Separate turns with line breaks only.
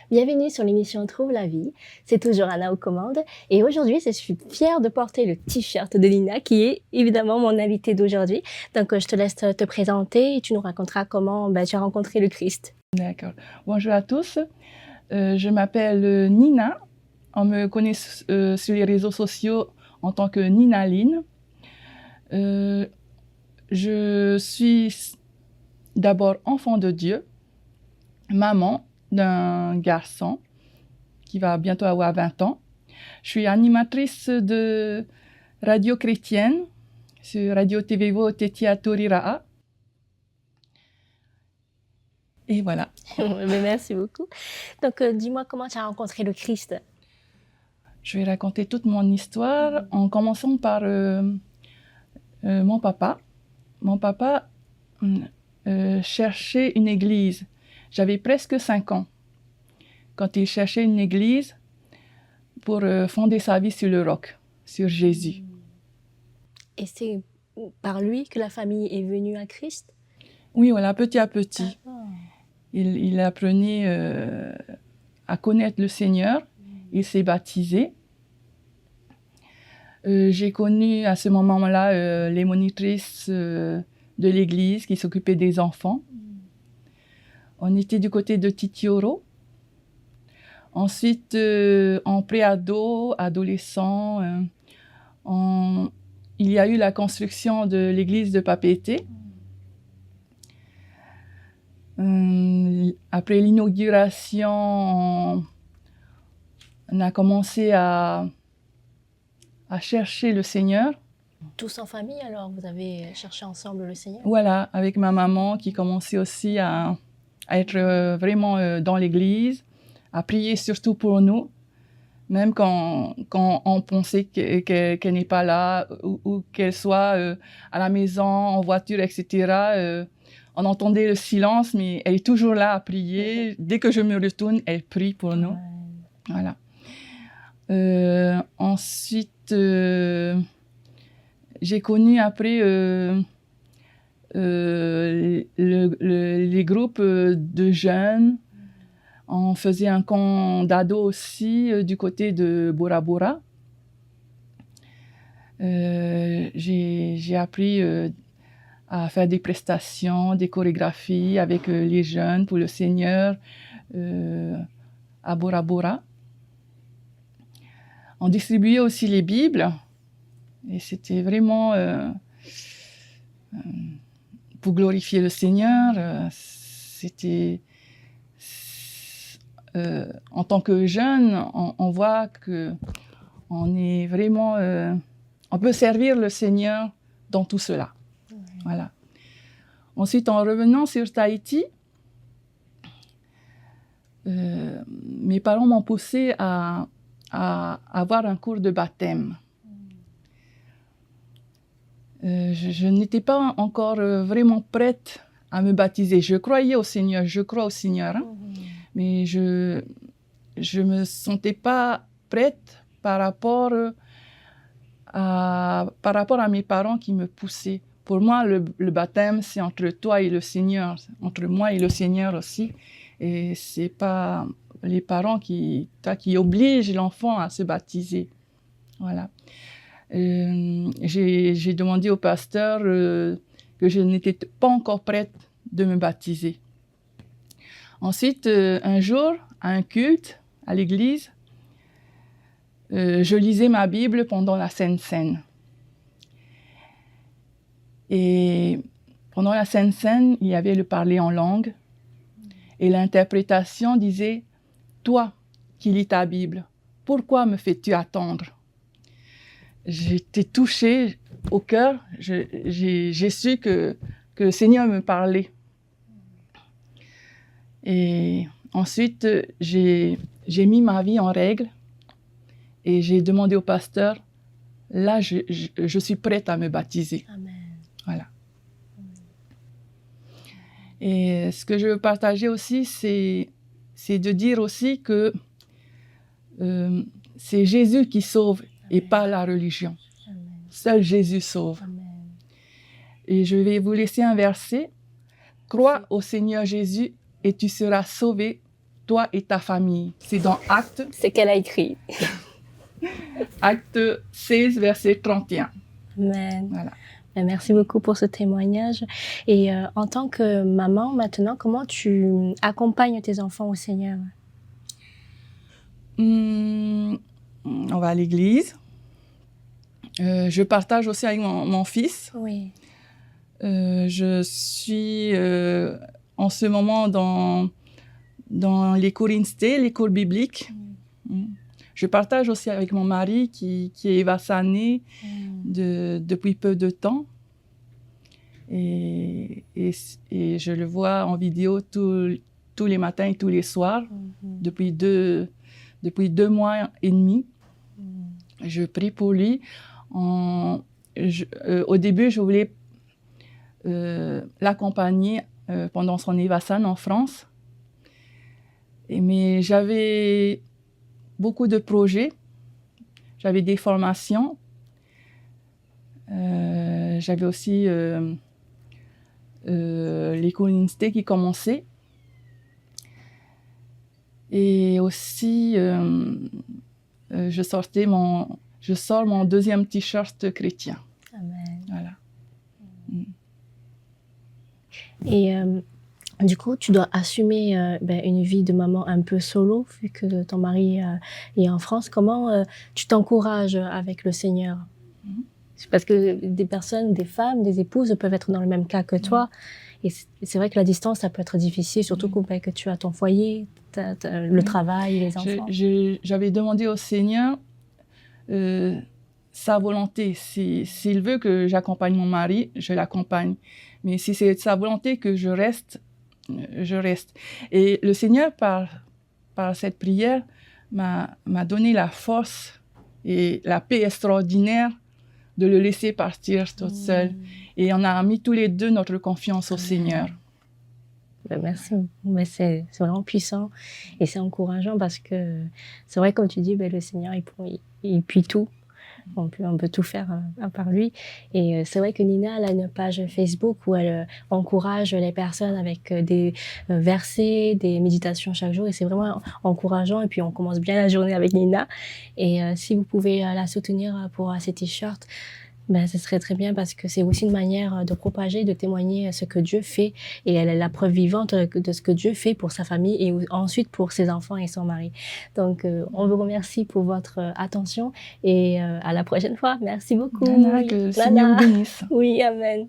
Bienvenue sur l'émission Trouve la vie. C'est toujours Anna aux commandes. Et aujourd'hui, je suis fière de porter le t-shirt de Lina, qui est évidemment mon invitée d'aujourd'hui. Donc, je te laisse te présenter et tu nous raconteras comment tu as rencontré le Christ.
D'accord. Bonjour à tous. Je m'appelle Nina. On me connaît sur les réseaux sociaux en tant que Nina Line. Je suis d'abord enfant de Dieu, maman d'un garçon qui va bientôt avoir 20 ans. Je suis animatrice de radio chrétienne sur Radio TVO Tetia Toriraa. Et voilà.
Merci beaucoup. Donc, dis-moi comment tu as rencontré le Christ.
Je vais raconter toute mon histoire en commençant par mon papa. Mon papa cherchait une église. J'avais presque 5 ans quand il cherchait une église pour fonder sa vie sur le roc, sur Jésus.
Et c'est par lui que la famille est venue à Christ?
Oui, voilà, petit à petit.
Ah.
Il apprenait à connaître le Seigneur. Il s'est baptisé. J'ai connu à ce moment-là les monitrices de l'église qui s'occupaient des enfants. On était du côté de Titioro. Ensuite, en préado, adolescent, il y a eu la construction de l'église de Papeete. Après l'inauguration, on a commencé à chercher le Seigneur.
Tous en famille, alors, vous avez cherché ensemble le Seigneur?
Voilà, avec ma maman qui commençait aussi à être vraiment dans l'église, à prier surtout pour nous, même quand on pensait qu'elle n'est pas là ou qu'elle soit à la maison, en voiture, etc. On entendait le silence, mais elle est toujours là à prier. Dès que je me retourne, elle prie pour nous. Voilà. Ensuite, j'ai connu après les groupes de jeunes. On faisait un camp d'ados aussi du côté de Bora Bora. J'ai appris à faire des prestations, des chorégraphies avec les jeunes pour le Seigneur à Bora Bora. On distribuait aussi les Bibles et c'était vraiment pour glorifier le Seigneur. C'était en tant que jeune, on voit que on est vraiment, on peut servir le Seigneur dans tout cela. Voilà. Ensuite, en revenant sur Tahiti, mes parents m'ont poussé à avoir un cours de baptême. Je n'étais pas encore vraiment prête à me baptiser. Je croyais au Seigneur, je crois au Seigneur, mais je me sentais pas prête par rapport à mes parents qui me poussaient. Pour moi, le baptême, c'est entre toi et le Seigneur, entre moi et le Seigneur aussi. Et c'est pas les parents qui obligent l'enfant à se baptiser. Voilà. J'ai demandé au pasteur que je n'étais pas encore prête de me baptiser. Ensuite, un jour, à un culte à l'église, je lisais ma Bible pendant la Sainte Seine. Et pendant la Sainte Seine, il y avait le parler en langue. Et l'interprétation disait « Toi qui lis ta Bible, pourquoi me fais-tu attendre ?» J'étais touchée au cœur. J'ai su que le Seigneur me parlait. Et ensuite, j'ai mis ma vie en règle et j'ai demandé au pasteur, là, je suis prête à me baptiser.
Amen.
Voilà. Et ce que je veux partager aussi, c'est de dire aussi que c'est Jésus qui sauve et pas la religion.
Amen.
Seul Jésus sauve.
Amen.
Et je vais vous laisser un verset. Crois au Seigneur Jésus et tu seras sauvé, toi et ta famille. C'est dans
C'est qu'elle a écrit.
Acte 16, verset 31.
Amen.
Voilà.
Merci beaucoup pour ce témoignage. Et en tant que maman, maintenant, comment tu accompagnes tes enfants au Seigneur?
On va à l'église. Je partage aussi avec mon fils.
Oui.
Je suis en ce moment dans les cours INSTE, les cours bibliques. Je partage aussi avec mon mari qui est évassané depuis peu de temps. Et je le vois en vidéo tous les matins et tous les soirs depuis 2 mois et demi. Je prie pour lui. Au début, je voulais l'accompagner pendant son Evassan en France. Mais j'avais beaucoup de projets, j'avais des formations, j'avais aussi les cours INSTE qui commençaient. Et aussi, je sors mon deuxième t-shirt chrétien.
Amen.
Voilà.
Et du coup, tu dois assumer une vie de maman un peu solo, vu que ton mari est en France. Comment tu t'encourages avec le Seigneur? Parce que des personnes, des femmes, des épouses peuvent être dans le même cas que toi. Et c'est vrai que la distance, ça peut être difficile, surtout que tu as ton foyer, le travail, les enfants.
J'avais demandé au Seigneur sa volonté. S'il veut que j'accompagne mon mari, je l'accompagne. Mais si c'est sa volonté que je reste, je reste. Et le Seigneur, par cette prière, m'a donné la force et la paix extraordinaire de le laisser partir toute seule. Et on a mis tous les deux notre confiance au Seigneur.
Merci. C'est vraiment puissant et c'est encourageant parce que c'est vrai, comme tu dis, le Seigneur, il puit tout. On peut tout faire par lui. Et c'est vrai que Nina, elle a une page Facebook où elle encourage les personnes avec des versets, des méditations chaque jour. Et c'est vraiment encourageant. Et puis, on commence bien la journée avec Nina. Et si vous pouvez la soutenir pour ces t-shirts, ce serait très bien parce que c'est aussi une manière de propager, de témoigner ce que Dieu fait. Et elle est la preuve vivante de ce que Dieu fait pour sa famille et ensuite pour ses enfants et son mari. Donc, on vous remercie pour votre attention et à la prochaine fois. Merci beaucoup.
Nana, que le Seigneur vous bénisse.
Oui, amen.